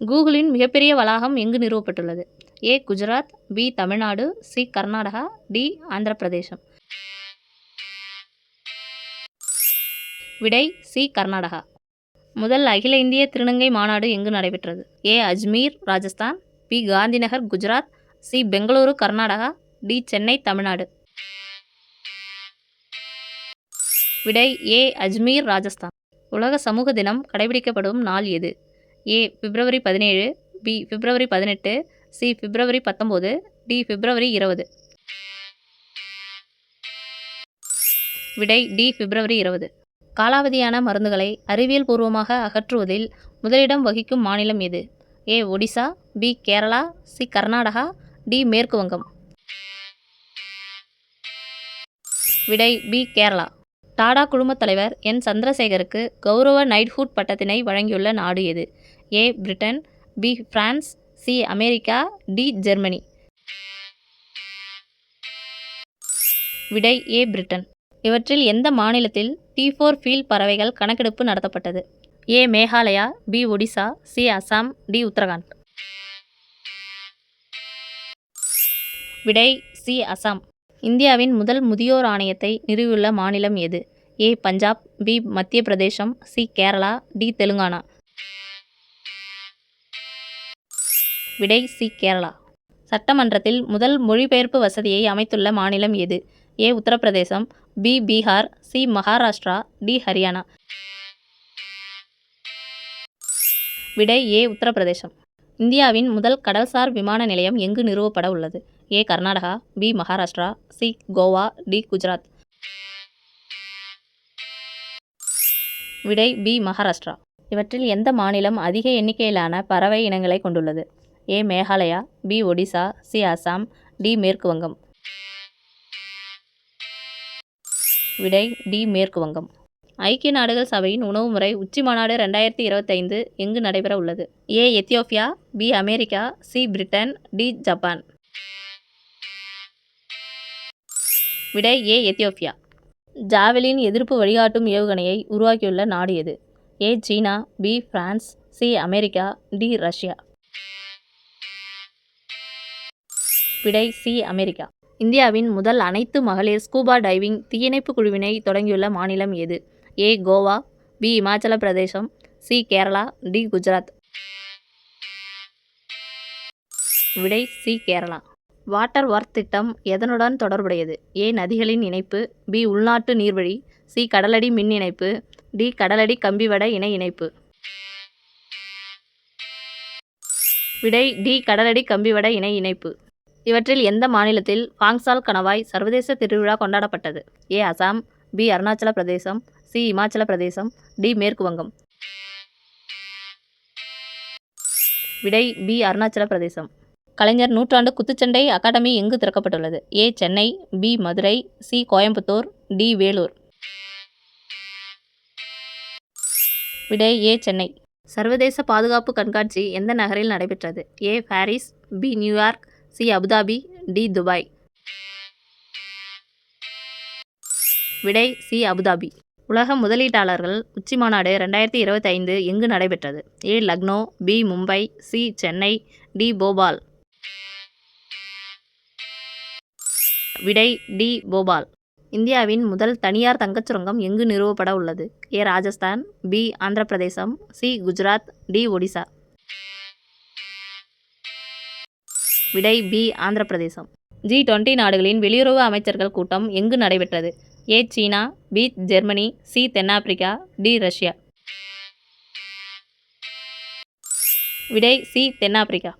கூகுளின் மிகப்பெரிய வளாகம் எங்கு நிறுவப்பட்டுள்ளது? A. Gujarat, B. Tamil Nadu, C. Karnataka, D. Andhra Pradesh. விடை சி. கர்நாடகா. முதல் அகில இந்திய திருநங்கை மாநாடு எங்கு நடைபெற்றது? A. Ajmer, Rajasthan, B. Gandhinagar, Gujarat, C. Bengaluru, Karnataka, D. Chennai, Tamil Nadu. விடை ஏ. அஜ்மீர், ராஜஸ்தான். உலக சமூக தினம் கடைபிடிக்கப்படும் நாள் எது? ஏ. பிப்ரவரி 17, பி. பிப்ரவரி 18, சி. பிப்ரவரி 19, டி. பிப்ரவரி 20. விடை டி. பிப்ரவரி 20. காலாவதியான மருந்துகளை அறிவியல் பூர்வமாக அகற்றுவதில் முதலிடம் வகிக்கும் மாநிலம் எது? A. Odisha, B. Kerala, C. Karnataka, D. Merku Vangam. விடை பி. கேரளா. டாடா குழுமத் தலைவர் என். சந்திரசேகருக்கு கௌரவ நைட்ஹுட் பட்டத்தினை வழங்கியுள்ள நாடு எது? A. Britain, B. France, C. America, D. Germany. விடை ஏ. பிரிட்டன். இவற்றில் எந்த மாநிலத்தில் T4 ஃபீல் பறவைகள் கணக்கெடுப்பு நடத்தப்பட்டது? A. Meghalaya, B. Odisha, C. Assam, D. Uttarakhand. விடை சி. அசாம். இந்தியாவின் முதல் முதியோர் ஆணையத்தை நிறுவியுள்ள மாநிலம் எது? ஏ. பஞ்சாப், பி. மத்திய பிரதேசம், சி. கேரளா, டி. தெலுங்கானா. விடை சி. கேரளா. சட்டமன்றத்தில் முதல் மொழிபெயர்ப்பு வசதியை அமைத்துள்ள மாநிலம் எது? A. Uttar Pradesh, B. Bihar, C. Maharashtra, D. Haryana. விடை ஏ. உத்தரப்பிரதேசம். இந்தியாவின் முதல் கடல்சார் விமான நிலையம் எங்கு நிறுவப்பட உள்ளது? A. Karnataka, B. Maharashtra, C. Goa, D. Gujarat. விடை பி. மகாராஷ்டிரா. இவற்றில் எந்த மாநிலம் அதிக எண்ணிக்கையிலான பறவை இனங்களை கொண்டுள்ளது? A. Meghalaya, B. Odisha, C. Assam, D. Merku Vangam. விடை டி. மேற்கு வங்கம். ஐக்கிய நாடுகள் சபையின் உணவு முறை உச்சி மாநாடு 2025 எங்கு நடைபெற உள்ளது? A. Ethiopia, B. America, C. Britain, D. Japan. விடை ஏ. எத்தியோப்பியா. ஜாவெலின் எதிர்ப்பு வழிகாட்டும் ஏவுகணையை உருவாக்கியுள்ள நாடு எது? A. China, B. France, C. America, D. Russia. விடை சி. அமெரிக்கா. இந்தியாவின் முதல் அனைத்து மகளிர் ஸ்கூபா டைவிங் தீயணைப்பு குழுவினை தொடங்கியுள்ள மாநிலம் எது? ஏ. கோவா, பி. இமாச்சல பிரதேசம், சி. கேரளா, டி. குஜராத். விடை சி. கேரளா. வாட்டர் வர்த் திட்டம் எதனுடன் தொடர்புடையது? ஏ. நதிகளின் இணைப்பு, பி. உள்நாட்டு நீர்வழி, சி. கடலடி மின் இணைப்பு, டி. கடலடி கம்பிவட இணை இணைப்பு. விடை டி. கடலடி கம்பிவட இணை இணைப்பு. இவற்றில் எந்த மாநிலத்தில் பாங்சால் கணவாய் சர்வதேச திருவிழா கொண்டாடப்பட்டது? ஏ. அசாம், பி. அருணாச்சல பிரதேசம், சி. இமாச்சல பிரதேசம், டி. மேற்கு வங்கம். விடை பி. அருணாச்சல பிரதேசம். கலைஞர் நூற்றாண்டு குத்துச்சண்டை அகாடமி எங்கு திறக்கப்பட்டுள்ளது? A. Chennai, B. Madurai, C. Coimbatore, D. Vellore. விடை ஏ. சென்னை. சர்வதேச பாதுகாப்பு கண்காட்சி எந்த நகரில் நடைபெற்றது? A. Paris, B. New York, C. Abu Dhabi, D. Dubai. விடை சி. அபுதாபி. உலக முதலீட்டாளர்கள் உச்சி மாநாடு 2025 எங்கு நடைபெற்றது? A. Lucknow, B. Mumbai, C. Chennai, D. Bhopal. விடை டி. போபால். இந்தியாவின் முதல் தனியார் தங்கச் சுரங்கம் எங்கு நிறுவப்பட உள்ளது? ஏ. ராஜஸ்தான், பி. ஆந்திர பிரதேசம், சி. குஜராத், டி. ஒடிசா. விடை பி. ஆந்திர பிரதேசம். G20 நாடுகளின் வெளியுறவு அமைச்சர்கள் கூட்டம் எங்கு நடைபெற்றது? ஏ. China, B. Germany, C. தென்னாப்பிரிக்கா, டி. ரஷ்யா. விடை சி. தென்னாப்பிரிக்கா.